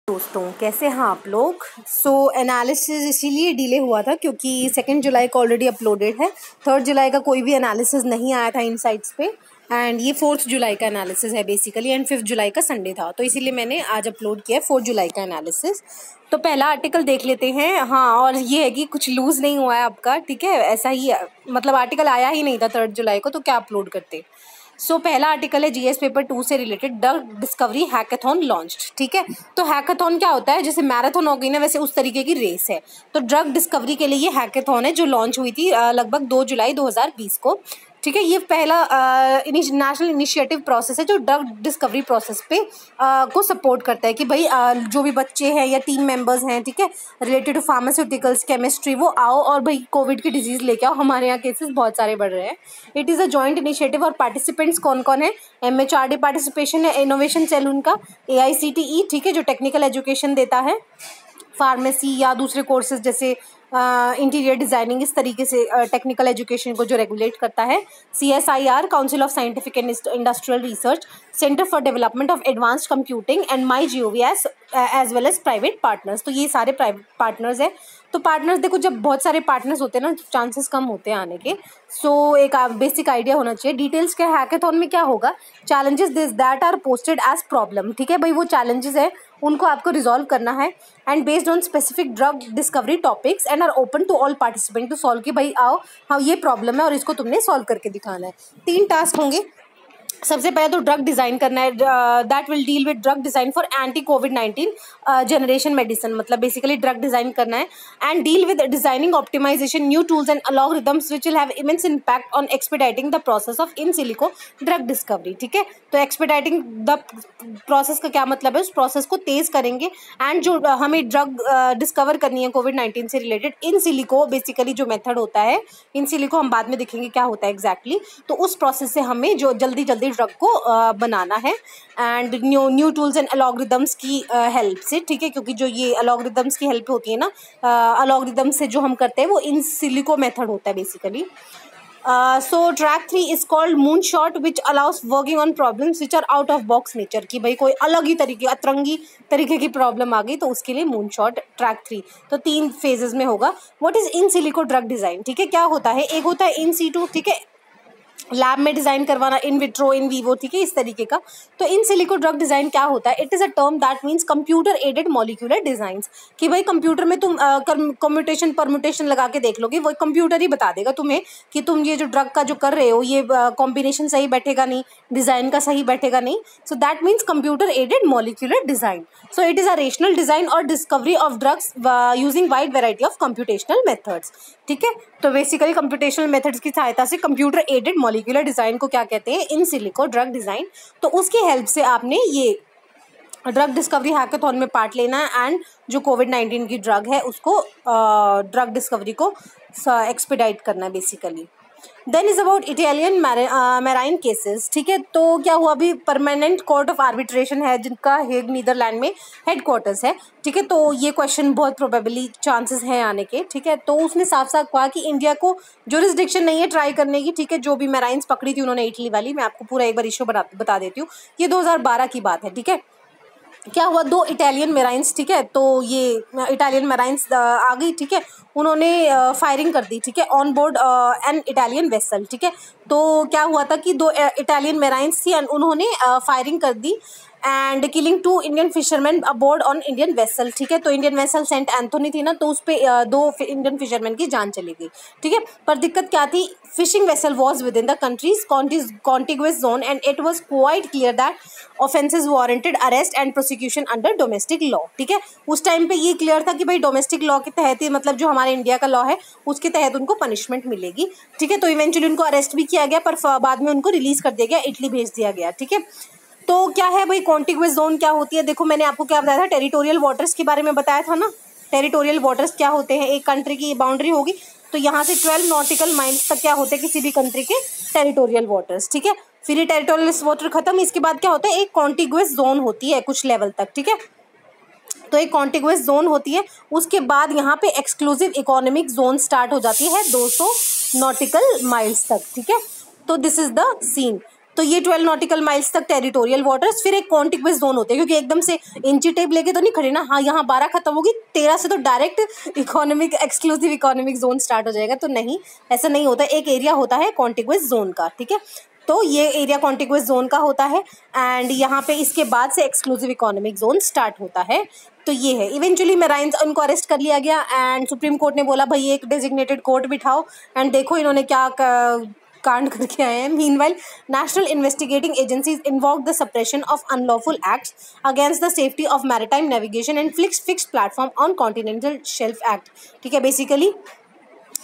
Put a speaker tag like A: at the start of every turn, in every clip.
A: दोस्तों कैसे हैं आप लोग। एनालिसिस इसीलिए डिले हुआ था क्योंकि 2 जुलाई को ऑलरेडी अपलोडेड है। 3 जुलाई का कोई भी एनालिसिस नहीं आया था इनसाइट्स पे एंड ये 4 जुलाई का एनालिसिस है बेसिकली एंड 5 जुलाई का संडे था, तो इसीलिए मैंने आज अपलोड किया 4 जुलाई का एनालिसिस। तो पहला आर्टिकल देख लेते हैं। हाँ, और ये है कि कुछ लूज़ नहीं हुआ है आपका, ठीक है, ऐसा ही मतलब आर्टिकल आया ही नहीं था 3 जुलाई को, तो क्या अपलोड करते। पहला आर्टिकल है जीएस पेपर 2 से related, drug discovery hackathon launched. ठीक है, तो हैकाथॉन क्या होता है, जैसे मैराथन हो गई ना वैसे उस तरीके की रेस है। तो ड्रग डिस्कवरी के लिए ये हैकाथॉन है जो लॉन्च हुई थी लगभग 2 जुलाई 2020 को। ठीक है, ये पहला नेशनल इनिशिएटिव प्रोसेस है जो ड्रग डिस्कवरी प्रोसेस पे को सपोर्ट करता है कि भाई जो भी बच्चे हैं या टीम मेंबर्स हैं, ठीक है, रिलेटेड टू फार्मास्यूटिकल्स केमिस्ट्री, वो आओ और भाई कोविड की डिजीज़ लेके आओ। हमारे यहाँ केसेस बहुत सारे बढ़ रहे हैं। It is a joint initiative और पार्टिसिपेंट्स कौन कौन है, MHRD पार्टिसिपेशन है, इनोवेशन सेल उनका, AICTE, ठीक है, जो टेक्निकल एजुकेशन देता है, फार्मेसी या दूसरे कोर्सेज जैसे इंटीरियर डिज़ाइनिंग, इस तरीके से टेक्निकल एजुकेशन को जो रेगुलेट करता है, CSIR council of scientific and industrial research, centre for development of advanced computing and MyGov as well as private partners. तो ये सारे प्राइवेट पार्टनर्स है। तो पार्टनर्स देखो, जब बहुत सारे पार्टनर्स होते हैं ना चांसेस कम होते हैं आने के। एक बेसिक आइडिया होना चाहिए। डिटेल्स क्या, हैकाथॉन में क्या होगा, challenges this that are posted as problem. ठीक है भाई, वो चैलेंजेस है उनको आपको रिजॉल्व करना है and based on specific drug discovery topics and are open to all participant to solve कि भाई आओ, हाँ ये प्रॉब्लम है और इसको तुमने सॉल्व करके दिखाना है। 3 टास्क होंगे। सबसे पहले तो ड्रग डिज़ाइन करना है, that will deal with drug design for anti कोविड-19 जनरेशन मेडिसिन, मतलब बेसिकली ड्रग डिज़ाइन करना है and deal with designing optimisation new tools and algorithms which will have immense impact on expediting the process of in silico drug discovery. ठीक है, तो एक्सपीडाइटिंग the process का क्या मतलब है, उस प्रोसेस को तेज़ करेंगे एंड जो हमें ड्रग डिस्कवर करनी है कोविड-19 से रिलेटेड, इन सिलिको बेसिकली जो मेथड होता है, इन सिलिको हम बाद में देखेंगे क्या होता है एग्जैक्टली। तो उस प्रोसेस से हमें जो जल्दी ड्रग को बनाना है एंड न्यू टूल्स एंड अलॉगरिदम्स की हेल्प से। ठीक है, क्योंकि जो ये अलॉगरिदम्स की हेल्प होती है ना, अलॉगरिदम्स से जो हम करते हैं वो इन सिलिको मेथड होता है basically. Track 3 is called moon shot which allows working on problems which are out of box nature, कि भाई कोई अलग ही तरीके, अतरंगी तरीके की प्रॉब्लम आ गई तो उसके लिए मून शॉट ट्रैक 3। तो 3 फेजेस में होगा। What is in silico drug design, ठीक है, क्या होता है, एक होता है इन सीटू, ठीक है, लैब में डिज़ाइन करवाना, इन विट्रो, इन वीवो, ठीक है, इस तरीके का। तो इन सिलिको ड्रग डिज़ाइन क्या होता है, it is a term that means computer aided molecular designs, कि भाई कंप्यूटर में तुम कम्यूटेशन परम्यूटेशन लगा के देख लोगे, वो कंप्यूटर ही बता देगा तुम्हें कि तुम ये जो ड्रग का जो कर रहे हो ये कॉम्बिनेशन सही बैठेगा नहीं, डिज़ाइन का सही बैठेगा नहीं। So that means computer aided molecular design. So it is a rational design और discovery of drugs using wide variety of computational methods. ठीक है, तो बेसिकली कंप्यूटेशनल मेथड्स की सहायता से कंप्यूटर एडेड मॉलिक्यूलर डिज़ाइन को क्या कहते हैं, इन सिलिको ड्रग डिज़ाइन। तो उसकी हेल्प से आपने ये ड्रग डिस्कवरी हैकाथॉन में पार्ट लेना है एंड जो कोविड-19 की ड्रग है उसको ड्रग डिस्कवरी को एक्सपीडाइट करना है basically. Then is about Italian marine cases. ठीक है, तो क्या हुआ, अभी परमानेंट कोर्ट ऑफ आर्बिट्रेशन है जिनका हेग नीदरलैंड में हेडक्वार्टर्स है। ठीक है, तो ये क्वेश्चन बहुत प्रोबेबली चांसेस हैं आने के। ठीक है, तो उसने साफ साफ कहा कि इंडिया को जुरिस्डिक्शन नहीं है ट्राई करने की। ठीक है, जो भी मैराइन्स पकड़ी थी उन्होंने इटली वाली, मैं आपको पूरा एक बार इशू बता देती हूँ। ये 2012 की बात है। ठीक है, क्या हुआ, 2 इटालियन मेराइन्स, ठीक है, तो ये इटालियन मेराइन्स आ गई। ठीक है, उन्होंने फायरिंग कर दी, ठीक है, on board an Italian vessel. ठीक है, तो क्या हुआ था कि 2 इटालियन मेराइन्स थी एंड उन्होंने फायरिंग कर दी and killing 2 Indian fisherman aboard on Indian vessel. ठीक है, तो इंडियन वेसल सेंट एंथोनी थी ना, तो उस पर 2 इंडियन फिशरमैन की जान चली गई। ठीक है, पर दिक्कत क्या थी, fishing vessel was with in the countries contiguous zone and it was quite clear that offences warranted arrest and prosecution under domestic law. ठीक है, उस टाइम पे ये क्लियर था कि भाई डोमेस्टिक लॉ के तहत ही, मतलब जो हमारे इंडिया का लॉ है उसके तहत उनको पनिशमेंट मिलेगी। ठीक है, तो इवेंचुअली उनको अरेस्ट भी किया गया, पर बाद में उनको रिलीज कर दिया गया, इटली भेज दिया गया। ठीक है, तो क्या है भाई कॉन्टिग्यूस जोन क्या होती है, देखो मैंने आपको क्या बताया था, टेरिटोरियल वाटर्स के बारे में बताया था ना। टेरिटोरियल वाटर्स क्या होते हैं, एक कंट्री की बाउंड्री होगी तो यहाँ से 12 नॉटिकल माइल्स तक क्या होते हैं किसी भी कंट्री के टेरिटोरियल वाटर्स। ठीक है, फिर ये टेरिटोरियल वाटर खत्म, इसके बाद क्या होता है, एक कॉन्टिग्यूस जोन होती है कुछ लेवल तक। ठीक है, तो एक कॉन्टिग्यूस जोन होती है, उसके बाद यहाँ पे एक्सक्लूसिव इकोनॉमिक जोन स्टार्ट हो जाती है 200 नॉटिकल माइल्स तक। ठीक है, तो दिस इज द सीन। तो ये 12 नॉटिकल माइल्स तक टेरिटोरियल वाटर्स। फिर एक कॉन्टिग्युअस जोन होते हैं, क्योंकि एकदम से इंची टेप लेके तो नहीं खड़े ना, हाँ यहाँ 12 खत्म होगी, 13 से तो direct economic exclusive economic zone start हो जाएगा, तो नहीं, ऐसा नहीं होता। एक एरिया होता है कॉन्टिग्युअस जोन का, ठीक है, तो ये एरिया कॉन्टिग्युअस जोन का होता है। एंड यहाँ पे इसके बाद से एक्सक्लूसिव इकोनॉमिक जोन स्टार्ट होता है। तो ये है, इवेंचुअली मेराइंस, उनको अरेस्ट कर लिया गया एंड सुप्रीम कोर्ट ने बोला भाई एक डेजिग्नेटेड कोर्ट बिठाओ। एंड देखो इन्होंने क्या कांड करके आए हैं। Meanwhile national investigating agencies invoke the suppression of unlawful acts against the safety of maritime navigation and fixed platform on continental shelf act, ठीक है। बेसिकली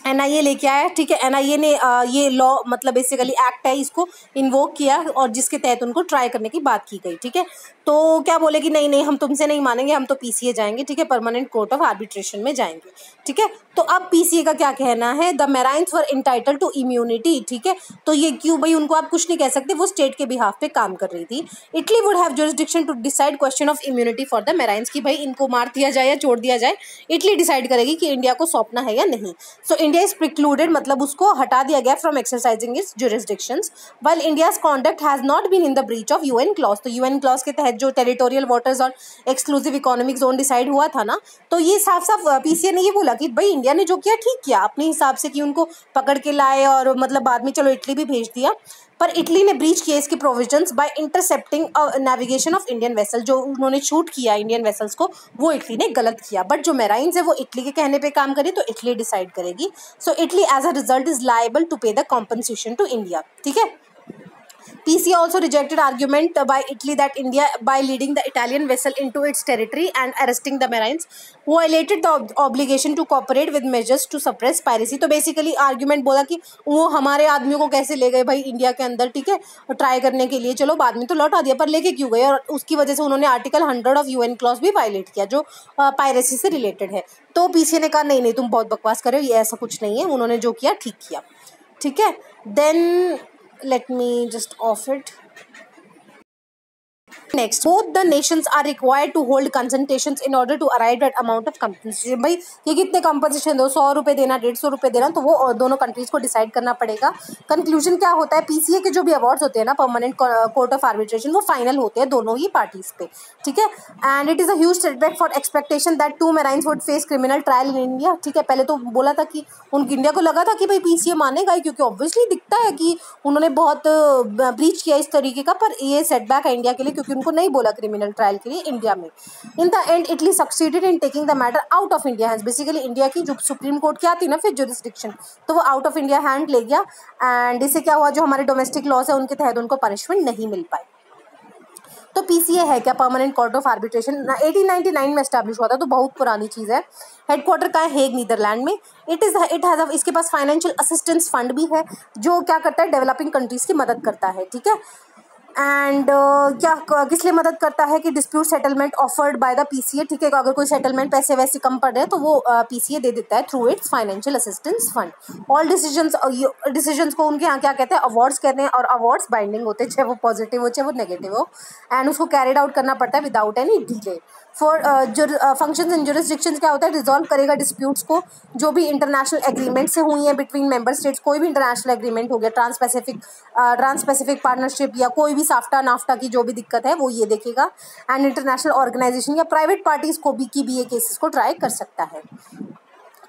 A: एनआईए लेके आया, ठीक है, एनआईए ने ये लॉ मतलब बेसिकली एक्ट है, इसको इन्वोक किया और जिसके तहत उनको ट्राई करने की बात की गई, ठीक है। तो क्या बोले कि नहीं हम तुमसे नहीं मानेंगे, हम तो पीसीए जाएंगे, ठीक है, परमानेंट कोर्ट ऑफ आर्बिट्रेशन में जाएंगे, ठीक है। तो अब पीसीए का क्या कहना है, the marines were entitled to immunity, ठीक है। तो ये क्यों भाई, उनको आप कुछ नहीं कह सकते, वो स्टेट के बिहाफ पे काम कर रही थी। Italy would have jurisdiction to decide question of immunity for the marines, कि भाई इनको मार दिया जाए या छोड़ दिया जाए, इटली डिसाइड करेगी कि इंडिया को सौंपना है या नहीं। सो इंडिया इज प्रिक्लूडेड, मतलब उसको हटा दिया गया from exercising its jurisdictions, while India's conduct has not been in the breach of UN clause. तो यूएन क्लॉज के तहत जो टेरिटोरियल वाटर्स और एक्सक्लूसिव इकोनॉमिक जोन डिसाइड हुआ था ना, तो ये साफ साफ पीसीए ने ये बोला कि भाई इंडिया ने जो किया ठीक किया अपने हिसाब से, कि उनको पकड़ के लाए और मतलब बाद में चलो इटली भी भेज दिया, पर इटली ने ब्रीच किया इसके provisions by intercepting navigation of Indian vessel. जो उन्होंने शूट किया इंडियन वेसल्स को, वो इटली ने गलत किया। बट जो मेराइन्स है वो इटली के कहने पे काम करी, तो इटली डिसाइड करेगी। So Italy as a result is liable to pay the compensation to India, ठीक है। PCA also rejected argument by Italy that India, by leading the Italian vessel into its territory and arresting the marines, violated the obligation to cooperate with measures to suppress piracy। तो basically argument बोला कि वो हमारे आदमियों को कैसे ले गए भाई इंडिया के अंदर, ठीक है, ट्राई करने के लिए, चलो बाद में तो लौटा दिया, पर लेके क्यों गए, और उसकी वजह से उन्होंने आर्टिकल 100 ऑफ यूएन क्लॉज भी वायलेट किया जो पायरेसी से रिलेटेड है। तो पीसीए ने कहा नहीं नहीं तुम बहुत बकवास कर रहे हो, ये ऐसा कुछ नहीं है, उन्होंने जो किया ठीक किया, ठीक है। Then let me just off it. Next, both the nations are required to hold consultations in order to arrive at amount of compensation। भाई ये कितने compensation दो, 100 रुपये देना, 150 रुपये देना, तो वो दोनों कंट्रीज को डिसाइड करना पड़ेगा। कंक्लूजन क्या होता है, पीसीए के जो भी अवार्ड्स होते हैं ना, परमानेंट कोर्ट ऑफ आर्बिट्रेशन, वो फाइनल होते हैं दोनों ही पार्टीज पे, ठीक है। And it is a huge setback for expectation that 2 marines would face criminal trial in India, ठीक है। पहले तो बोला था कि उनकी इंडिया को लगा था कि भाई पीसीए मानेगा ही, क्योंकि ऑब्वियसली दिखता है कि उन्होंने बहुत ब्रीच किया इस तरीके का, पर ये सेटबैक है इंडिया के लिए, क्योंकि उनको नहीं बोला क्रिमिनल ट्रायल के लिए इंडिया में। In the end Italy succeeded in taking the matter out of India hands. Basically India की जो सुप्रीम कोर्ट क्या थी ना फिर जुरिसडिक्शन, तो वो आउट ऑफ इंडिया हैंड ले गया। एंड इससे क्या हुआ, जो हमारे डोमेस्टिक लॉज है उनके तहत उनको पनिशमेंट नहीं मिल पाई। तो पीसीए है क्या, परमानेंट कोर्ट ऑफ आर्बिट्रेशन, 1899 में एस्टैब्लिश हुआ था, तो बहुत पुरानी चीज़ है। हेडक्वार्टर का है हेग, नीदरलैंड में। इट हैज़ इसके पास फाइनेंशियल असिस्टेंस फंड भी है, जो क्या करता है, डेवलपिंग कंट्रीज़ की मदद करता है, ठीक है। एंड क्या किस लिए मदद करता है कि dispute settlement offered by the PCA, ठीक है, अगर कोई सेटलमेंट पैसे वैसे कम पड़ रहे हैं तो वो पीसीए दे देता है through it's financial assistance fund. All decisions को उनके यहाँ क्या कहते हैं, अवार्ड्स कहते हैं, और अवार्ड्स बाइंडिंग होते हैं, चाहे वो पॉजिटिव हो चाहे वो नेगेटिव हो, एंड उसको कैरिड आउट करना पड़ता है without any delay. For functions and jurisdictions क्या होता है, रिजॉल्व करेगा डिस्प्यूट्स को जो भी इंटरनेशनल एग्रीमेंट से हुई है बिटवीन मेंबर स्टेट्स। कोई भी इंटरनेशनल एग्रीमेंट हो गया, ट्रांस पैसिफिक पार्टनरशिप या कोई भी साफ्टा नाफ्टा की जो भी दिक्कत है वो ये देखेगा। एंड इंटरनेशनल ऑर्गेनाइजेशन या प्राइवेट पार्टीज को भी ये केसेस को ट्राई कर सकता है।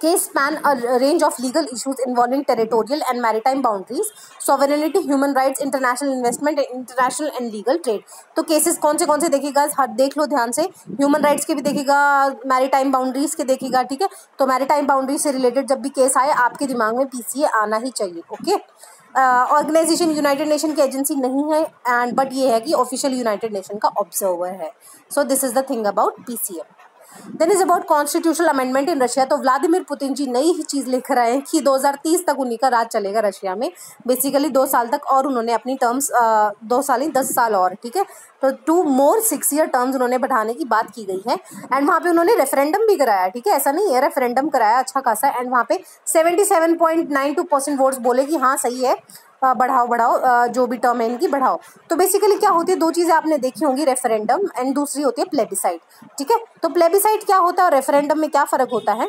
A: Case span a range of legal issues involving territorial and maritime boundaries, sovereignty, human rights, international investment, international and legal trade। तो केसेस कौन से देखेगा, देख लो ध्यान से, ह्यूमन राइट्स के भी देखेगा, मैरीटाइम बाउंड्रीज के देखेगा, ठीक है। तो मैरीटाइम बाउंड्रीज से रिलेटेड जब भी केस आए आपके दिमाग में पीसीए आना ही चाहिए, ओके। ऑर्गेनाइजेशन यूनाइटेड नेशन की एजेंसी नहीं है, एंड बट ये है कि ऑफिशियल यूनाइटेड नेशन का ऑब्जर्वर है। So this is the thing about PCA. Then is about constitutional amendment in Russia. तो व्लादिमीर पुतिन जी नई ही चीज़ लेकर आए हैं कि 2030 तक उन्हीं का राज चलेगा रशिया में, बेसिकली 2 साल तक, और उन्होंने अपनी टर्म्स 2 साल ही 10 साल और, ठीक है, तो 2 more 6 year टर्म्स उन्होंने बढ़ाने की बात की गई है। एंड वहाँ पे उन्होंने रेफरेंडम भी कराया, ठीक है, ऐसा नहीं है, रेफरेंडम कराया अच्छा खासा। एंड वहाँ पे 77.92% वोट्स बोले कि हाँ सही है, बढ़ाओ जो भी टर्म है इनकी बढ़ाओ। तो बेसिकली क्या होती है, 2 चीज़ें आपने देखी होंगी, रेफरेंडम एंड दूसरी होती है प्लेबिसाइड, ठीक है। तो प्लेबिसाइड क्या होता है और रेफरेंडम में क्या फ़र्क होता है,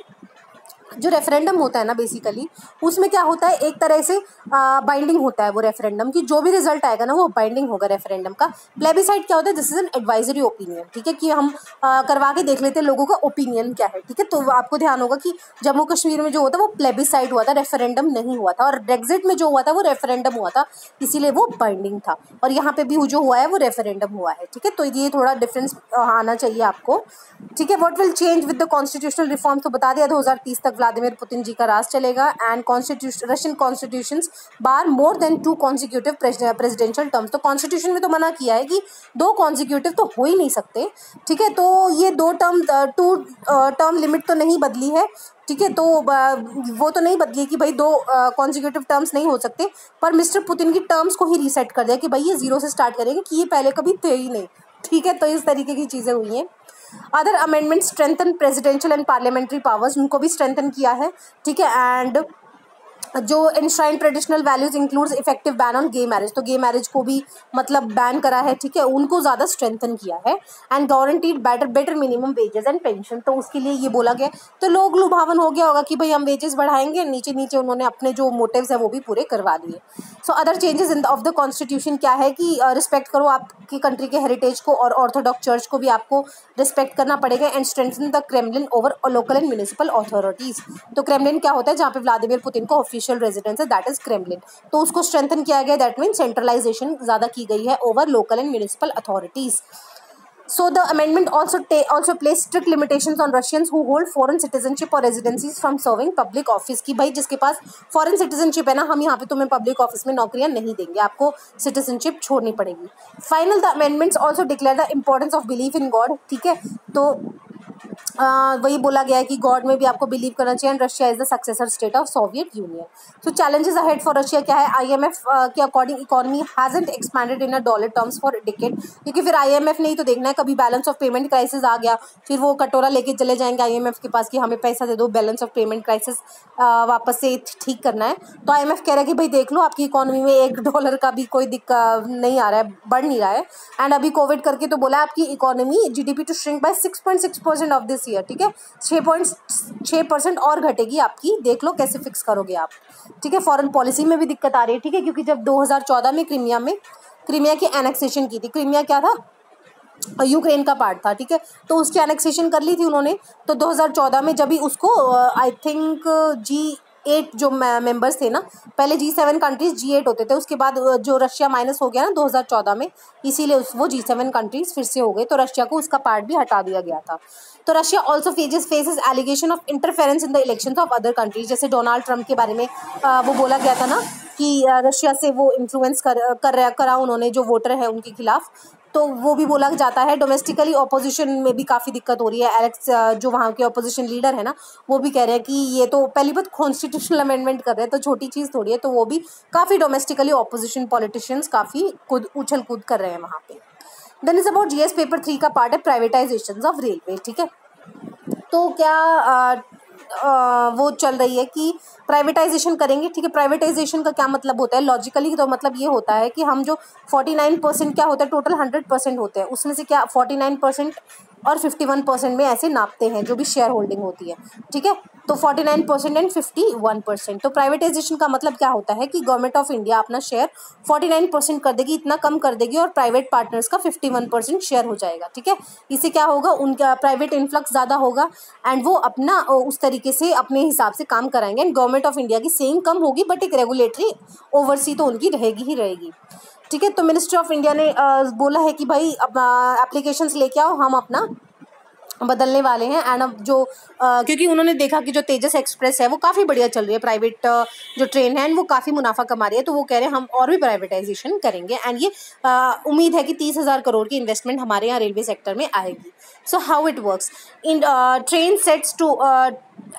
A: जो रेफरेंडम होता है ना बेसिकली, उसमें क्या होता है, एक तरह से बाइंडिंग होता है वो रेफरेंडम की, जो भी रिजल्ट आएगा ना वो बाइंडिंग होगा रेफरेंडम का। प्लेबिसाइड क्या होता है, this is an advisory opinion, ठीक है, कि हम करवा के देख लेते हैं लोगों का ओपिनियन क्या है, ठीक है। तो आपको ध्यान होगा कि जम्मू कश्मीर में जो होता है वो प्लेबिसाइड हुआ था, रेफरेंडम नहीं हुआ था, और ब्रेक्जिट में जो हुआ था वो रेफरेंडम हुआ था, इसीलिए वो बाइंडिंग था, और यहाँ पे भी जो हुआ है वो रेफरेंडम हुआ है, ठीक है। तो ये थोड़ा डिफरेंस आना चाहिए आपको, ठीक है। What will change with the constitutional reform, तो बता दिया 2030 तक व्लादिमीर पुतिन जी का राज चलेगा, and Russian constitutions bar more than 2 consecutive presidential terms. तो कॉन्स्टिट्यूशन में तो मना किया है कि 2 कॉन्सिक्यूटिव तो हो ही नहीं सकते, ठीक है। तो ये 2 टर्म लिमिट तो नहीं बदली है, ठीक है। तो वो तो नहीं बदली कि भाई 2 कॉन्सिक्यूटिव टर्म्स नहीं हो सकते, पर मिस्टर पुतिन की टर्म्स को ही रीसेट कर दिया कि भाई ये 0 से स्टार्ट करेंगे, कि ये पहले कभी थे ही नहीं, ठीक है। तो इस तरीके की चीज़ें हुई हैं। Other amendment strengthen presidential and parliamentary powers, उनको भी स्ट्रेंथन किया है, ठीक है। एंड जो enshrine traditional values includes effective ban on gay marriage, तो गे मैरिज को भी मतलब बैन करा है, ठीक है, उनको ज़्यादा स्ट्रेंथन किया है। And guaranteed better minimum wages and pension, तो उसके लिए ये बोला गया। तो लोग लुभावन हो गया होगा कि भाई हम वेजेस बढ़ाएंगे, नीचे नीचे उन्होंने अपने जो मोटिव्स है वो भी पूरे करवा लिए। So other changes in of the constitution क्या है कि रिस्पेक्ट करो आपकी कंट्री के हेरिटेज को, और ऑर्थोडॉक्स चर्च को भी आपको रिस्पेक्ट करना पड़ेगा, and strengthen the Kremlin over local and municipal authorities. तो क्रेमलिन क्या होता है, जहाँ पे व्लादिमीर पुतिन को ऑफिशियल रेजिडेंस है, दैट इज क्रेमलिन, तो उसको स्ट्रेंथन किया गया, दैट मीन सेंट्रलाइजेशन ज़्यादा की गई है over local and municipal authorities. So the amendment also place strict limitations on Russians who hold foreign citizenship or residencies from serving public office, कि भाई जिसके पास foreign citizenship है ना, हम यहाँ पे तुम्हें public office में नौकरियाँ नहीं देंगे, आपको citizenship छोड़नी पड़ेगी। Final the amendments also declare the importance of belief in God, ठीक है। तो वही बोला गया है कि गॉड में भी आपको बिलीव करना चाहिए, and Russia is the successor state of Soviet union. So challenges ahead for Russia क्या है, आईएमएफ के according economy hasn't expanded in a dollar terms for decade, क्योंकि फिर आईएमएफ ने ही तो देखना है, कभी बैलेंस ऑफ पेमेंट क्राइसिस आ गया, फिर वो कटोरा लेके चले जाएंगे आईएमएफ के पास कि हमें पैसा दे दो, बैलेंस ऑफ पेमेंट क्राइसिस वापस से ठीक करना है। तो आईएमएफ कह रहा है कि भाई देख लो आपकी इकोनॉमी में $1 का भी कोई दिक्कत नहीं आ रहा है, बढ़ नहीं रहा है, एंड अभी कोविड करके तो बोला आपकी economy GDP to shrink by 6.6% of this year, ठीक है, 6.6% और घटेगी आपकी, देख लो कैसे फिक्स करोगे आप, ठीक है। फॉरेन पॉलिसी में भी दिक्कत आ रही है, ठीक है, क्योंकि जब 2014 में क्रीमिया की एनेक्सेशन की थी, क्रीमिया क्या था, यूक्रेन का पार्ट था, ठीक है, तो उसकी एनेक्सेशन कर ली थी उन्होंने। तो 2014 में जब भी उसको आई थिंक G8 जो मेंबर्स थे ना, पहले G7 कंट्रीज G8 होते थे, उसके बाद जो रशिया माइनस हो गया ना 2014 में, इसीलिए वो G7 कंट्रीज फिर से हो गए, तो रशिया को उसका पार्ट भी हटा दिया गया था। तो Russia also faces allegation of interference in the elections of other countries, जैसे डोनाल्ड ट्रंप के बारे में वो बोला गया था ना कि रशिया से वो इन्फ्लुएंस करा उन्होंने जो वोटर है उनके खिलाफ, तो वो भी बोला जाता है। डोमेस्टिकली ऑपोजिशन में भी काफ़ी दिक्कत हो रही है, एलेक्स जो वहाँ के ऑपोजिशन लीडर है ना, वो भी कह रहे हैं कि ये तो पहली बात कॉन्स्टिट्यूशनल अमेंडमेंट कर रहे हैं, तो छोटी चीज़ थोड़ी है, तो वो भी काफ़ी डोमेस्टिकली ऑपोजिशन पॉलिटिशियंस काफ़ी उछल कूद कर रहे हैं वहाँ पे। Then is about GS paper 3 का पार्ट है प्राइवेटाइजेशन ऑफ रेलवे, ठीक है। तो क्या वो चल रही है कि प्राइवेटाइजेशन करेंगे, ठीक है। प्राइवेटाइजेशन का क्या मतलब होता है लॉजिकली, तो मतलब ये होता है कि हम जो 49% क्या होता है, टोटल 100% होते हैं, उसमें से क्या 49% और 51% में ऐसे नापते हैं जो भी शेयर होल्डिंग होती है, ठीक है। तो 49% एंड 51%। तो प्राइवेटाइजेशन का मतलब क्या होता है कि गवर्नमेंट ऑफ इंडिया अपना शेयर 49% कर देगी, इतना कम कर देगी, और प्राइवेट पार्टनर्स का 51% शेयर हो जाएगा, ठीक है। इससे क्या होगा, उनका प्राइवेट इन्फ्लक्स ज़्यादा होगा, एंड वो अपना उस तरीके से अपने हिसाब से काम कराएंगे, एंड गवर्नमेंट ऑफ इंडिया की सेइंग कम होगी, बट एक रेगुलेटरी ओवरसी तो उनकी रहेगी ही रहेगी, ठीक है। तो मिनिस्ट्री ऑफ इंडिया ने बोला है कि भाई एप्लीकेशंस लेके आओ, हम अपना बदलने वाले हैं। एंड अब जो क्योंकि उन्होंने देखा कि जो तेजस एक्सप्रेस है वो काफ़ी बढ़िया चल रही है, प्राइवेट जो ट्रेन है वो काफ़ी मुनाफा कमा रही है, तो वो कह रहे हैं हम और भी प्राइवेटाइजेशन करेंगे, एंड ये उम्मीद है कि 30,000 करोड़ की इन्वेस्टमेंट हमारे यहाँ रेलवे सेक्टर में आएगी। So how it works in train sets to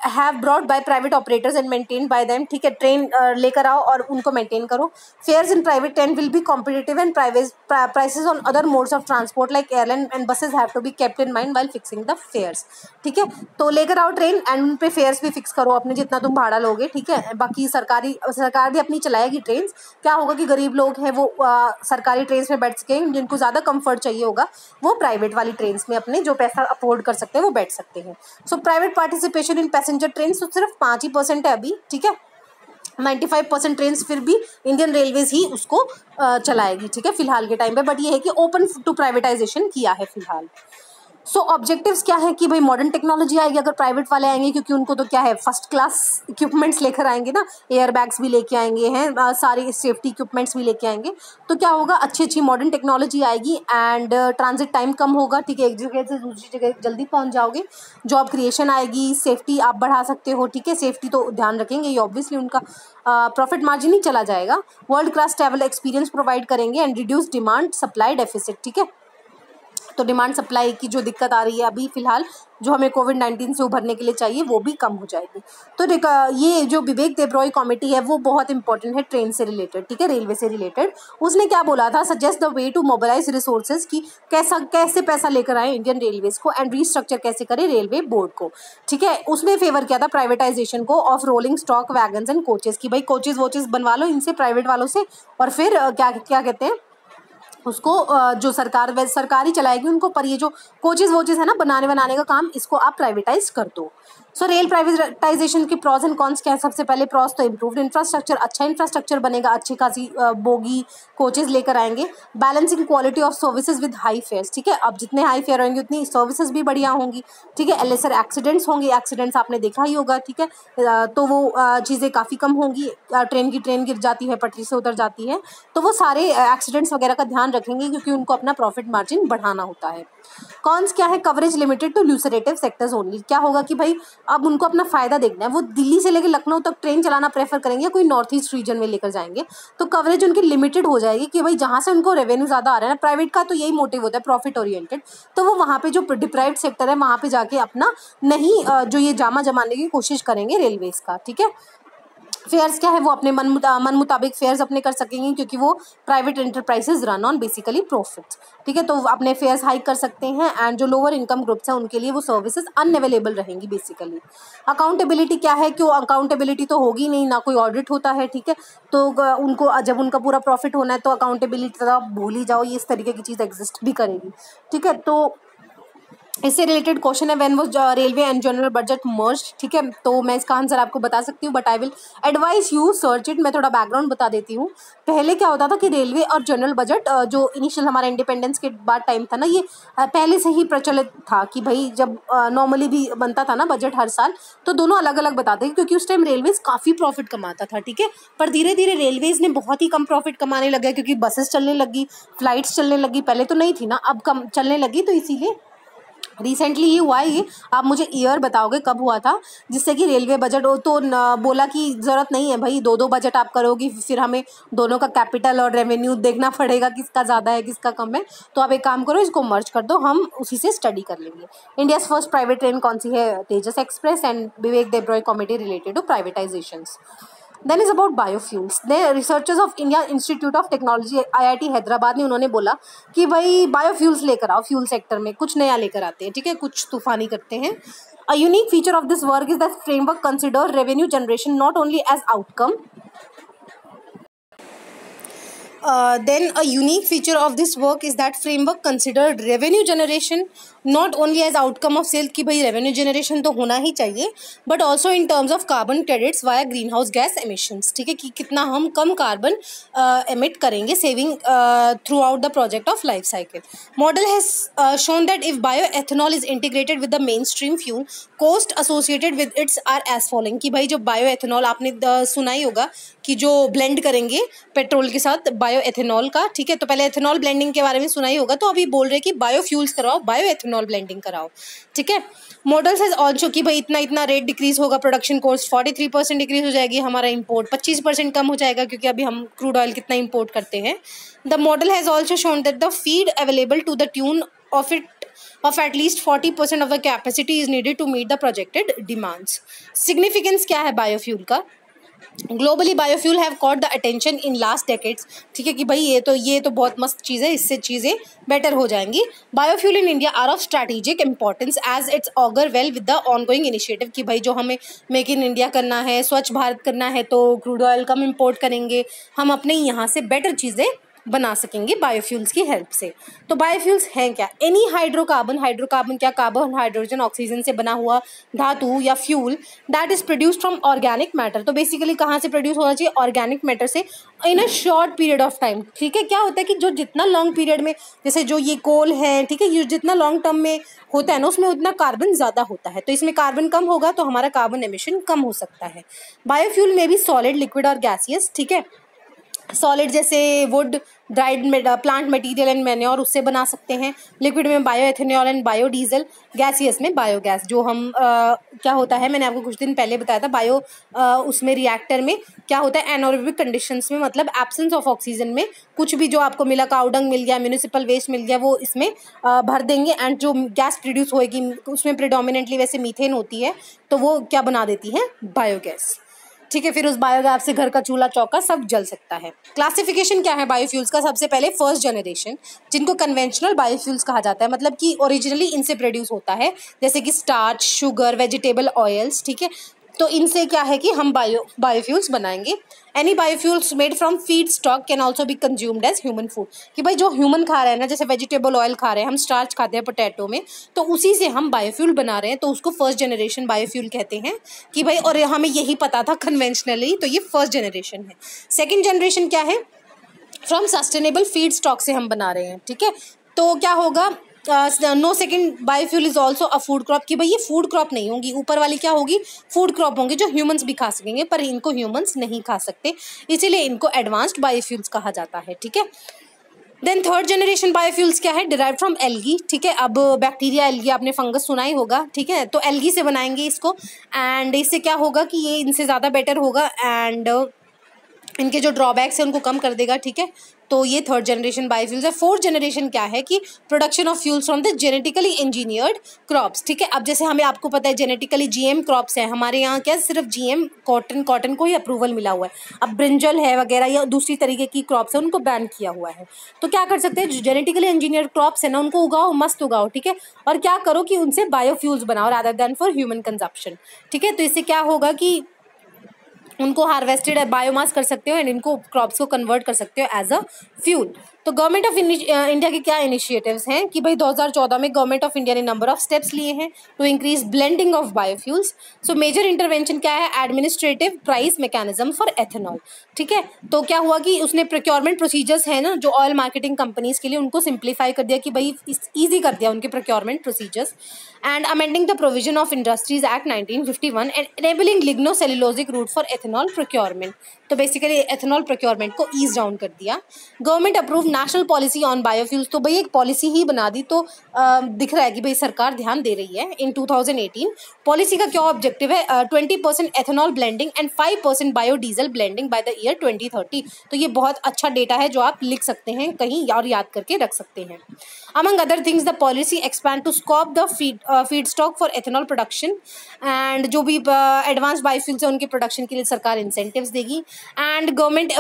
A: have brought by private operators and maintain by them, ठीक है। ट्रेन लेकर आओ और उनको मेंटेन करो। Fares in private train will be competitive, and prices on other modes of transport like airline and buses have to be kept in mind while fixing the fares, ठीक है। तो लेकर आओ ट्रेन एंड उन पे fears भी fix करो अपने, जितना तुम भाड़ा लोगे, ठीक है। बाकी सरकार भी अपनी चलाएगी ट्रेन, क्या होगा कि गरीब लोग हैं वो सरकारी ट्रेन में बैठ सके, जिनको ज़्यादा कंफर्ट चाहिए होगा वो प्राइवेट वाली ट्रेन में अपने जो पैसा अफोर्ड कर सकते हैं वो बैठ सकते हैं। So private participation in passenger train तो सिर्फ 5% है अभी, ठीक है। 95% ट्रेन फिर भी इंडियन रेलवेज ही उसको चलाएगी, ठीक है, फिलहाल के टाइम पे। बट ये है कि ओपन टू प्राइवेटाइजेशन किया है फिलहाल। सो ऑब्जेक्टिव्स क्या है कि भाई मॉडर्न टेक्नोलॉजी आएगी अगर प्राइवेट वाले आएंगे, क्योंकि उनको तो क्या है फर्स्ट क्लास इक्विपमेंट्स लेकर आएंगे ना, एयर बैग्स भी लेके आएंगे हैं, सारे सेफ्टी इक्विपमेंट्स भी लेके आएंगे। तो क्या होगा, अच्छी अच्छी मॉडर्न टेक्नोलॉजी आएगी एंड ट्रांजिट टाइम कम होगा, ठीक है, एक जगह से दूसरी जगह जल्दी पहुंच जाओगे। जॉब क्रिएशन आएगी, सेफ्टी आप बढ़ा सकते हो, ठीक है, सेफ्टी तो ध्यान रखेंगे ये ऑब्वियसली, उनका प्रॉफिट मार्जिन ही चला जाएगा। World class travel experience provide करेंगे and reduce demand supply deficit, ठीक है। तो डिमांड सप्लाई की जो दिक्कत आ रही है अभी फिलहाल, जो हमें कोविड-19 से उभरने के लिए चाहिए, वो भी कम हो जाएगी। तो ये जो विवेक देबरॉय कमेटी है वो बहुत इंपॉर्टेंट है ट्रेन से रिलेटेड, ठीक है, रेलवे से रिलेटेड। उसने क्या बोला था, suggest the way to mobilise resources, कि कैसे पैसा लेकर आए इंडियन रेलवेज को एंड रीस्ट्रक्चर कैसे करे रेलवे बोर्ड को, ठीक है। उसने फेवर किया था प्राइवेटाइजेशन को of rolling stock wagons and coaches, की भाई कोचेज वोचेज बनवा लो इनसे, प्राइवेट वालों से, और फिर क्या कहते हैं उसको, जो सरकारी चलाएगी उनको, पर ये जो कोचेज वोचेज है ना बनाने का काम, इसको आप प्राइवेटाइज कर दो। सो रेल प्राइवेटाइजेशन के प्रॉस एंड कॉन्स क्या है, सबसे पहले प्रॉस तो इम्प्रूव्ड इंफ्रास्ट्रक्चर, अच्छा इंफ्रास्ट्रक्चर बनेगा, अच्छी खासी बोगी कोचेज लेकर आएंगे। Balancing quality of services with high fares, ठीक है, अब जितने हाई फेयर होंगे उतनी सर्विसेज भी बढ़िया होंगी, ठीक है। लेसर एक्सीडेंट्स होंगे, एक्सीडेंट्स आपने देखा ही होगा, ठीक है, तो वो चीज़ें काफ़ी कम होंगी। ट्रेन गिर जाती है, पटरी से उतर जाती है, तो वो सारे एक्सीडेंट्स वगैरह का ध्यान रखेंगे, क्योंकि उनको अपना प्रॉफिट मार्जिन बढ़ाना होता है। कॉन्स क्या है, coverage limited to lucrative sectors only, क्या होगा कि भाई अब उनको अपना फायदा देखना है, वो दिल्ली से लेकर लखनऊ तक ट्रेन चलाना प्रेफर करेंगे या कोई नॉर्थ ईस्ट रीजन में लेकर जाएंगे, तो कवरेज उनकी लिमिटेड हो जाएगी, कि भाई जहाँ से उनको रेवेन्यू ज़्यादा आ रहा है ना, प्राइवेट का तो यही मोटिव होता है प्रॉफिट ओरिएंटेड, तो वो वहाँ पे जो डिप्राइव्ड सेक्टर है वहाँ पे जाके अपना नहीं जो ये जामा जमाने की कोशिश करेंगे रेलवेज का, ठीक है। फेयर्स क्या है, वो अपने मन मुताबिक फेयर्स अपने कर सकेंगे, क्योंकि वो private enterprises run on basically profits, ठीक है, तो अपने फेयर्स हाइक कर सकते हैं एंड जो लोअर इनकम ग्रुप्स हैं उनके लिए वो सर्विसेज अनअवेलेबल रहेंगी बेसिकली। अकाउंटेबिलिटी क्या है, क्यों अकाउंटेबिलिटी तो होगी नहीं, ना कोई ऑडिट होता है, ठीक है, तो उनको जब उनका पूरा प्रॉफिट होना है तो अकाउंटेबिलिटी तो आप भूल ही जाओ, ये इस तरीके की चीज़ एग्जिस्ट भी करेगी, ठीक है। तो इससे रिलेटेड क्वेश्चन है, when was railway and general budget merged, ठीक है, तो मैं इसका आंसर आपको बता सकती हूँ, but I will advice you search it. मैं थोड़ा बैकग्राउंड बता देती हूँ। पहले क्या होता था कि रेलवे और जनरल बजट जो इनिशियल हमारा इंडिपेंडेंस के बाद टाइम था ना, ये पहले से ही प्रचलित था कि भाई जब नॉर्मली भी बनता था ना बजट हर साल, तो दोनों अलग अलग बताते थे, क्योंकि उस टाइम रेलवेज काफ़ी प्रॉफिट कमाता था, ठीक है। पर धीरे धीरे रेलवेज ने बहुत ही कम प्रॉफिट कमाने लगा, क्योंकि बसेस चलने लगी, फ्लाइट्स चलने लगी, पहले तो नहीं थी ना, अब कम चलने लगी, तो इसीलिए रिसेंटली ये हुआ है। ये आप मुझे ईयर बताओगे कब हुआ था, जिससे कि रेलवे बजट तो बोला कि ज़रूरत नहीं है भाई, दो बजट आप करोगी, फिर हमें दोनों का कैपिटल और रेवेन्यू देखना पड़ेगा, किसका ज़्यादा है किसका कम है, तो आप एक काम करो, इसको मर्ज कर दो, हम उसी से स्टडी कर लेंगे। इंडियाज़ फर्स्ट प्राइवेट ट्रेन कौन सी है, Tejas express, and Vivek Debroy committee related to privatisations. Then is about biofuels. Researchers of India Institute of Technology IIT Hyderabad ने उन्होंने बोला कि भाई बायोफ्यूल्स लेकर आओ, फ्यूल सेक्टर में कुछ नया लेकर आते हैं, ठीक है, कुछ तूफानी करते हैं। A unique feature of this work is that framework consider revenue generation not only as outcome, then a unique feature of this work is that framework considered revenue generation not only as outcome of sale, कि भाई revenue generation तो होना ही चाहिए, but also in terms of carbon credits via greenhouse gas emissions, ठीक है, कि कितना हम कम कार्बन emit करेंगे, saving throughout the project of life cycle. Model has shown that if bioethanol is integrated with the mainstream fuel, cost associated with its are as following, कि भाई जो bioethanol आपने सुना ही होगा कि जो ब्लेंड करेंगे पेट्रोल के साथ बायो एथेनॉल का, ठीक है, तो पहले एथेनॉल ब्लेंडिंग के बारे में सुना ही होगा, तो अभी बोल रहे कि बायोफ्यूल्स कराओ, बायो एथेनॉल ब्लेंडिंग कराओ, ठीक है। मॉडल्स हैज ऑल्सो कि भाई इतना रेट डिक्रीज होगा, प्रोडक्शन कॉस्ट 43% डिक्रीज हो जाएगी, हमारा इंपोर्ट 25% कम हो जाएगा, क्योंकि अभी हम क्रूड ऑयल कितना इंपोर्ट करते हैं। The model has also shown that the feed available to the tune of at least 40% of the capacity is needed to meet the projected demands. Significance क्या है बायोफ्यूल का? Globally biofuel have caught the attention in last decades, ठीक है, कि भाई ये तो बहुत मस्त चीज़ है, इससे चीज़ें बेटर हो जाएंगी। Biofuel in India are of strategic importance as it's augur well with the ongoing initiative, कि भाई जो हमें मेक इन इंडिया करना है, स्वच्छ भारत करना है, तो क्रूड ऑयल कम इंपोर्ट करेंगे, हम अपने यहाँ से बेटर चीज़ें बना सकेंगे बायोफ्यूल्स की हेल्प से। तो बायोफ्यूल्स हैं क्या? एनी हाइड्रोकार्बन, हाइड्रोकार्बन क्या? कार्बन, हाइड्रोजन, ऑक्सीजन से बना हुआ धातु या fuel that is produced from organic matter. तो बेसिकली कहाँ से प्रोड्यूस होना चाहिए? ऑर्गेनिक मैटर से in a short period of time. ठीक है, क्या होता है कि जो जितना लॉन्ग पीरियड में, जैसे जो ये कोल है, ठीक है, ये जितना लॉन्ग टर्म में होता है ना, उसमें उतना कार्बन ज़्यादा होता है। तो इसमें कार्बन कम होगा तो हमारा कार्बन एमिशन कम हो सकता है। बायोफ्यूल में भी सॉलिड, लिक्विड और गैसियस। ठीक है, सॉलिड जैसे would, dried plant material and manure, उससे बना सकते हैं। लिक्विड में bio ethanol and biodiesel. Gaseous में बायोगैस, जो हम क्या होता है, मैंने आपको कुछ दिन पहले बताया था, बायो उसमें रिएक्टर में क्या होता है, एनारोबिक कंडीशंस में, मतलब एब्सेंस ऑफ ऑक्सीजन में कुछ भी जो आपको मिला, काउडंग मिल गया, म्यूनिसिपल वेस्ट मिल गया, वो इसमें भर देंगे एंड जो गैस प्रोड्यूस होएगी उसमें प्रेडोमिनेंटली वैसे मीथेन होती है, तो वो क्या बना देती है? बायोगैस। ठीक है, फिर उस बायोगैस से घर का चूल्हा चौका सब जल सकता है। क्लासिफिकेशन क्या है बायोफ्यूल्स का? सबसे पहले फर्स्ट जनरेशन, जिनको कन्वेंशनल बायोफ्यूल्स कहा जाता है, मतलब कि ओरिजिनली इनसे प्रोड्यूस होता है, जैसे कि स्टार्च, शुगर, वेजिटेबल ऑयल्स। ठीक है, तो इनसे क्या है कि हम बायोफ्यूल्स बनाएंगे। Any biofuels made from feedstock can also be consumed as human food. कि भाई जो ह्यूमन खा रहे हैं ना, जैसे वेजिटेबल ऑयल खा रहे हैं, हम स्टार्च खाते हैं पोटैटो में, तो उसी से हम बायोफ्यूल बना रहे हैं, तो उसको फर्स्ट जनरेशन बायोफ्यूल कहते हैं। कि भाई, और हमें यही पता था कन्वेंशनली, तो ये फर्स्ट जनरेशन है। सेकेंड जनरेशन क्या है? फ्रॉम सस्टेनेबल फीड स्टॉक से हम बना रहे हैं। ठीक है, तो क्या होगा? No second biofuel is also a food crop. कि भाई ये फूड क्रॉप नहीं होंगी, ऊपर वाली क्या होगी? फूड क्रॉप होंगी, जो ह्यूमंस भी खा सकेंगे, पर इनको ह्यूमंस नहीं खा सकते, इसीलिए इनको एडवांस्ड बायोफ्यूल्स कहा जाता है। ठीक है, देन थर्ड जनरेशन बायोफ्यूल्स क्या है? Derive from algae. ठीक है, अब बैक्टीरिया, एल्गी, आपने फंगस सुना ही होगा। ठीक है, तो एल्गी से बनाएंगे इसको, एंड इससे क्या होगा कि ये इनसे ज़्यादा बेटर होगा एंड इनके जो ड्रॉबैक्स हैं उनको कम कर देगा। ठीक है, तो ये थर्ड जनरेशन बायोफ्यूल्स है। फोर्थ जनरेशन क्या है कि production of fuels from the genetically engineered crops. ठीक है, अब जैसे हमें आपको पता है जेनेटिकली जीएम क्रॉप्स है हमारे यहाँ, क्या सिर्फ जीएम कॉटन को ही अप्रूवल मिला हुआ है। अब ब्रिंजल है वगैरह या दूसरी तरीके की क्रॉप्स है, उनको बैन किया हुआ है। तो क्या कर सकते हैं? जो जेनेटिकली इंजीनियर्ड क्रॉप्स है ना, उनको उगाओ, मस्त उगाओ। ठीक है, और क्या करो कि उनसे बायोफ्यूल्स बनाओ rather than for human consumption. ठीक है, तो इससे क्या होगा कि उनको हार्वेस्टेड बायोमास कर सकते हो एंड इनको क्रॉप्स को कन्वर्ट कर सकते हो एज अ फ्यूल। तो गवर्नमेंट ऑफ इंडिया के क्या इनिशिएटिव्स हैं कि भाई 2014 में गवर्नमेंट ऑफ इंडिया ने नंबर ऑफ स्टेप्स लिए हैं to increase blending of biofuels. So major intervention क्या है? Administrative price mechanism for ethanol. ठीक है, तो क्या हुआ कि उसने प्रोक्योरमेंट प्रोसीजर्स है ना, जो ऑयल मार्केटिंग कंपनीज के लिए, उनको सिंप्लीफाई कर दिया कि भाई ईजी कर दिया उनके procurement procedures. And amending the provision of industries act 1951 and enabling lignocellulosic route for ethanol procurement. तो बेसिकली एथेनॉल प्रोक्योरमेंट को ईज डाउन कर दिया। Government approve national policy on biofuels. तो भाई एक पॉलिसी ही बना दी, तो दिख रहा है कि भाई सरकार ध्यान दे रही है। इन 2018 पॉलिसी का क्या ऑब्जेक्टिव है? 20% ethanol blending and 5% biodiesel blending by the year 2030। तो ये बहुत अच्छा डेटा है जो आप लिख सकते हैं कहीं और याद करके रख सकते हैं। Among other things the policy expand to scope the feedstock for ethanol production and जो भी एडवांस बायोफ्यूल्स है उनके प्रोडक्शन के लिए सरकार इंसेंटिव्स देगी। And government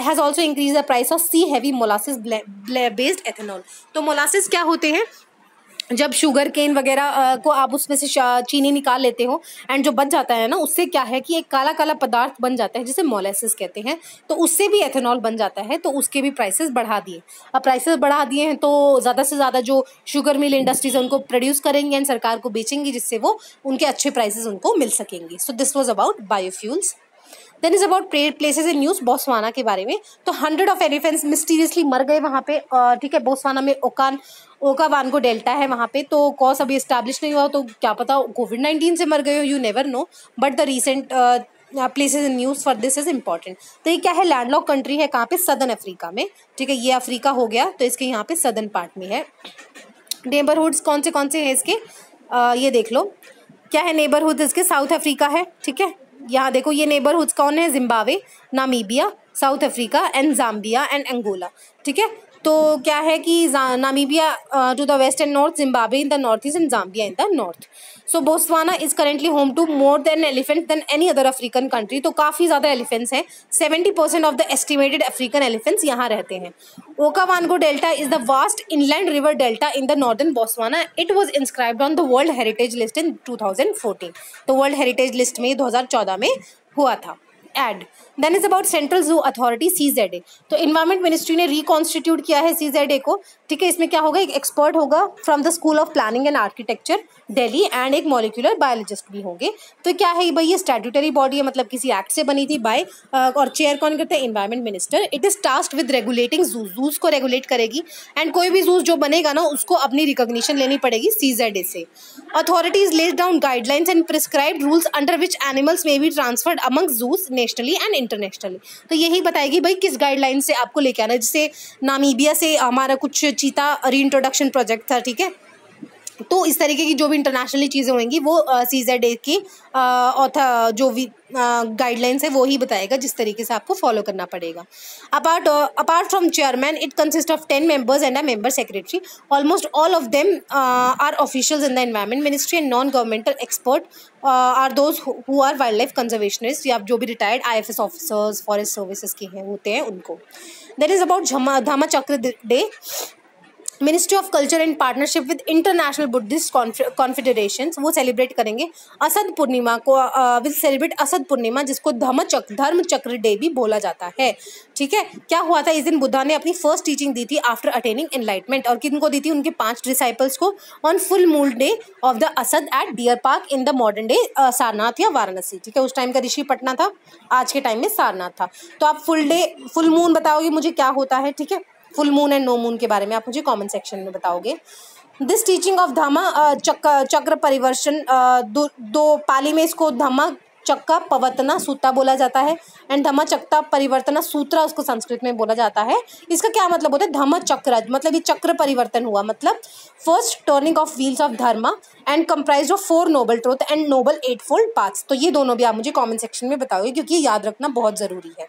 A: has also increase the price of C heavy molasses based ethanol. तो molasses क्या होते हैं? जब शुगर केन वगैरह को आप उसमें से चीनी निकाल लेते हो एंड जो बच जाता है ना, उससे क्या है कि एक काला काला पदार्थ बन जाता है जिसे मोलेसिस कहते हैं। तो उससे भी एथेनॉल बन जाता है, तो उसके भी प्राइसेस बढ़ा दिए। अब प्राइसेस बढ़ा दिए हैं तो ज़्यादा से ज़्यादा जो शुगर मिल इंडस्ट्रीज है उनको प्रोड्यूस करेंगे एंड सरकार को बेचेंगे, जिससे वो उनके अच्छे प्राइसेस उनको मिल सकेंगे। So this was about biofuels. Then is about places in news Botswana के बारे में। तो 100 ऑफ एलिफेंट्स मिस्टीरियसली मर गए वहाँ पे। ठीक है, बोत्सवाना में ओकावानगो डेल्टा है वहाँ पे, तो कॉज अभी इस्टेब्लिश नहीं हुआ, तो क्या पता कोविड-19 से मर गए हो, you never know, but the recent places in news for this is important. तो ये क्या है? लैंडलॉक कंट्री है, कहाँ पे? सदर्न अफ्रीका में। ठीक है, ये अफ्रीका हो गया, तो इसके यहाँ पे सदर्न पार्ट में है। नेबरहुड्स कौन से हैं इसके? ये देख लो, क्या है नेबरहुड इसके? साउथ अफ्रीका है। ठीक है, यहाँ देखो ये नेबरहुड्स कौन है? Zimbabwe, Namibia, South Africa and Zambia and Angola. ठीक है, तो क्या है कि Namibia to the west and north, Zimbabwe in the north east and Zambia in the north. So Botswana is currently home to more than elephant than any other African country. तो काफ़ी ज़्यादा elephants हैं, 70% of the estimated African elephants यहाँ रहते हैं। Okavango delta is the vast inland river delta in the northern Botswana. It was inscribed on the world heritage list in 2014। तो world heritage list में 2014 में हुआ था। एड। Then is about central zoo authority CZA। तो environment ministry ने reconstitute किया है CZA को, ठीक है। इसमें क्या होगा, एक एक्सपर्ट होगा from the school of planning and architecture Delhi and एक मॉलिक्यूलर बायोलॉजिस्ट भी होंगे। तो क्या है भाई, ये स्टैट्यूटरी बॉडी है, मतलब किसी एक्ट से बनी थी बाय, और चेयर कौन करते हैं, environment minister. It is tasked with regulating zoos को रेगुलेट करेगी, एंड कोई भी जूज जो बनेगा ना उसको अपनी रिकॉग्निशन लेनी पड़ेगी CZA से। Authorities lays down guidelines and prescribed rules under which animals may be transferred among zoos nationally and internationally. तो यही बताएगी भाई किस गाइडलाइन से आपको लेके आना है। जैसे नामीबिया से हमारा कुछ चीता रीइंट्रोडक्शन प्रोजेक्ट था, ठीक है। तो इस तरीके की जो भी इंटरनेशनली चीज़ें होंगी वो CZA की जो भी गाइडलाइंस है वो ही बताएगा, जिस तरीके से आपको फॉलो करना पड़ेगा। Apart from chairman it consist of 10 members and a member secretary. Almost all of them are officials in the environment ministry and non governmental expert are those who are wildlife conservationist, या जो भी retired IFS officers forest services के हैं होते हैं उनको। That is about Dhamma Chakra day. Ministry of culture and partnership with international Buddhist confederations वो celebrate करेंगे असद पूर्णिमा को, विल सेलिब्रेट असद पूर्णिमा, जिसको धर्म चक्र डे भी बोला जाता है, ठीक है। क्या हुआ था, इस दिन बुद्धा ने अपनी फर्स्ट टीचिंग दी थी आफ्टर अटेनिंग एनलाइटमेंट, और किनको दी थी, उनके 5 डिसाइपल्स को, on full moon day of the Asadha at deer park in the modern day Sarnath या वाराणसी, ठीक है। उस टाइम का ऋषि पटना था, आज के टाइम में सारनाथ था। तो आप फुल मून बताओगे मुझे क्या होता है, ठीक है। Full moon and no moon के बारे में आप मुझे कमेंट सेक्शन में बताओगे। दिस टीचिंग ऑफ धम्म चक्र परिवर्तन, दो पाली में इसको धम्म चक्का पवतना सूत्रा बोला जाता है, एंड धम्म चक्का परिवर्तना सूत्रा उसको संस्कृत में बोला जाता है। इसका क्या मतलब होता है, धम्म चक्र मतलब ये चक्र परिवर्तन हुआ, मतलब first turning of wheels of dharma and comprised of 4 noble truth and noble 8-fold paths. तो ये दोनों भी आप मुझे कमेंट सेक्शन में बताओगे, क्योंकि ये याद रखना बहुत जरूरी है।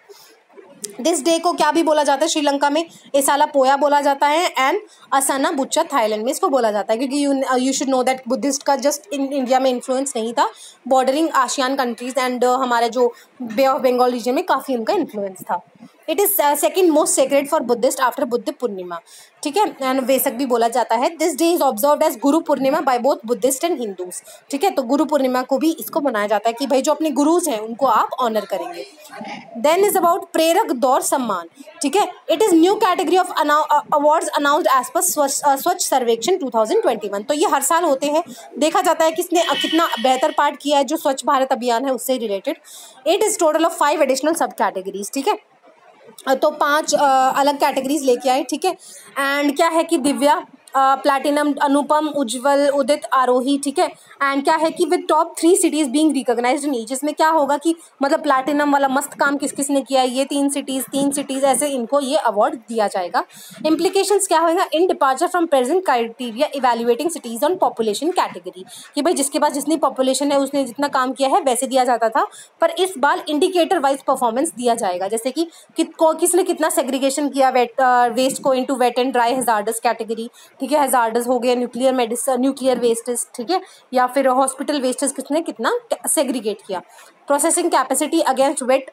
A: दिस डे को क्या भी बोला जाता है श्रीलंका में, एसाला पोया बोला जाता है, एंड असाना बुच्चा थाईलैंड में इसको बोला जाता है, क्योंकि you should know that Buddhist का जस्ट इन इंडिया में इन्फ्लुएंस नहीं था, बॉर्डरिंग आसियान कंट्रीज एंड हमारे जो बे ऑफ बंगाल रीजन में काफ़ी उनका इन्फ्लुएंस था। It is second most sacred for Buddhist after Buddha Purnima, ठीक है, एंड वेसक भी बोला जाता है। This day is observed as Guru Purnima by both Buddhist and Hindus, ठीक है। तो गुरु पूर्णिमा को भी इसको मनाया जाता है कि भाई जो अपने गुरुज हैं उनको आप ऑनर करेंगे। देन इज अबाउट प्रेरक दौर सम्मान, ठीक है। It is new category of awards announced as per Swachh सर्वेक्षण 2021। तो ये हर साल होते हैं, देखा जाता है किसने कितना बेहतर पार्ट किया है जो स्वच्छ भारत अभियान है उससे related. It is total of 5 additional सब कैटेगरीज, ठीक है। तो 5 अलग कैटेगरीज लेके आए, ठीक है। एंड क्या है कि दिव्या, प्लैटिनम, अनुपम, उज्जवल, उदित, आरोही, ठीक है। एंड क्या है कि with top 3 cities being recognised in each. इसमें क्या होगा कि मतलब प्लैटिनम वाला मस्त काम किस किस ने किया है, ये 3 सिटीज ऐसे इनको ये अवार्ड दिया जाएगा। इम्प्लीकेशंस क्या होगा, in departure from present criteria evaluating cities on population category, कि भाई जिसके पास जितनी पॉपुलेशन है उसने जितना काम किया है वैसे दिया जाता था, पर इस बार इंडिकेटर वाइज परफॉर्मेंस दिया जाएगा, जैसे कि किसने कितना सेग्रीगेशन किया वेस्ट को into wait and dry hazards category, ठीक है। हैजार्डस हो गया, न्यूक्लियर वेस्टेज, ठीक है, या फिर हॉस्पिटल वेस्टेज किसने कितना सेग्रीगेट किया। Processing capacity against wet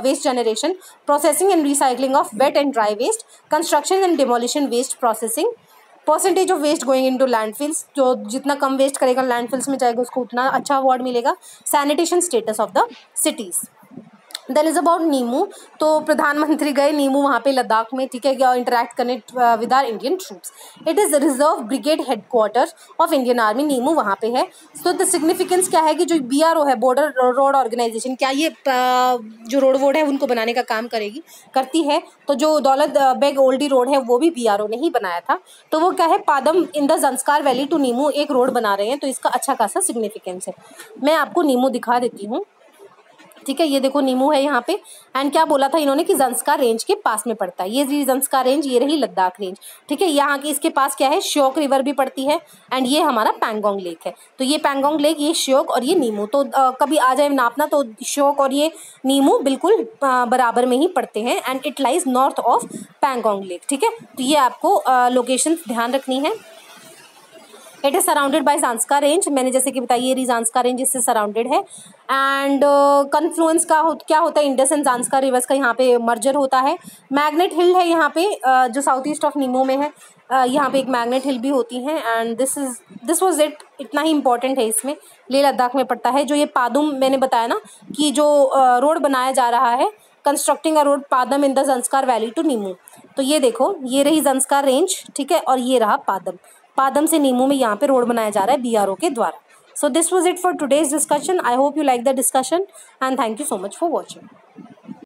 A: waste generation, processing and recycling of wet and dry waste, construction and demolition waste processing, percentage of waste going into landfills, जो जितना कम वेस्ट करेगा लैंडफिल्स में जाएगा उसको उतना अच्छा अवार्ड मिलेगा। Sanitation status of the cities. Then is about Nimu. तो प्रधानमंत्री गए नीमू वहाँ पे लद्दाख में, ठीक है, इंटरेक्ट करने with our Indian troops. It is reserve brigade headquarter of Indian army, Nimu वहाँ पे है। सो द सिग्निफिकेंस क्या है कि जो BRO है, बॉर्डर रोड ऑर्गेनाइजेशन, क्या ये जो रोड वोड है उनको बनाने का काम करती है। तो जो दौलत बेग ओल्डी रोड है वो भी BRO ने ही बनाया था। तो वो क्या है, Padam in the Zanskar valley to Nimu एक रोड बना रहे हैं, तो इसका अच्छा खासा सिग्निफिकेंस है। मैं आपको नीमू दिखा देती हूँ, ठीक है। ये देखो नीमू है यहाँ पे, एंड क्या बोला था इन्होंने कि जंस्कार रेंज के पास में पड़ता है। ये जंस्कार रेंज, ये रही लद्दाख रेंज, ठीक है। यहाँ की इसके पास क्या है, श्योक रिवर भी पड़ती है, एंड ये हमारा पैंगोंग लेक है। तो ये पैंगोंग लेक, ये श्योक और ये नीमू, तो कभी आ जाए नापना तो श्योक और ये नीमू बिल्कुल बराबर में ही पड़ते हैं, and it lies north of Pangong lake, ठीक है। तो ये आपको लोकेशन ध्यान रखनी है। It is surrounded by Zanskar range, मैंने जैसे कि बताया ये रही ज़ांस्कार रेंज इससे सराउंडेड है। एंड कन्फ्लुएंस क्या होता है, इंडस एंड ज़ांस्कार रिवर्स का यहाँ पे मर्जर होता है। मैग्नेट हिल है यहाँ पे जो साउथ ईस्ट ऑफ नीमो में है, यहाँ पे एक मैग्नेट हिल भी होती है। एंड दिस वाज इट, इतना ही इंपॉर्टेंट है इसमें, लेह लद्दाख में पड़ता है। जो ये पादुम मैंने बताया ना कि जो रोड बनाया जा रहा है, constructing a road Padam in the Zanskar valley to Nimu, तो ये देखो ये रही ज़ंस्कार रेंज, ठीक है, और ये रहा पादम, पादम से नीमू में यहाँ पे रोड बनाया जा रहा है BRO के द्वारा। सो this was it for today's discussion. I hope you like the discussion and thank you so much for watching.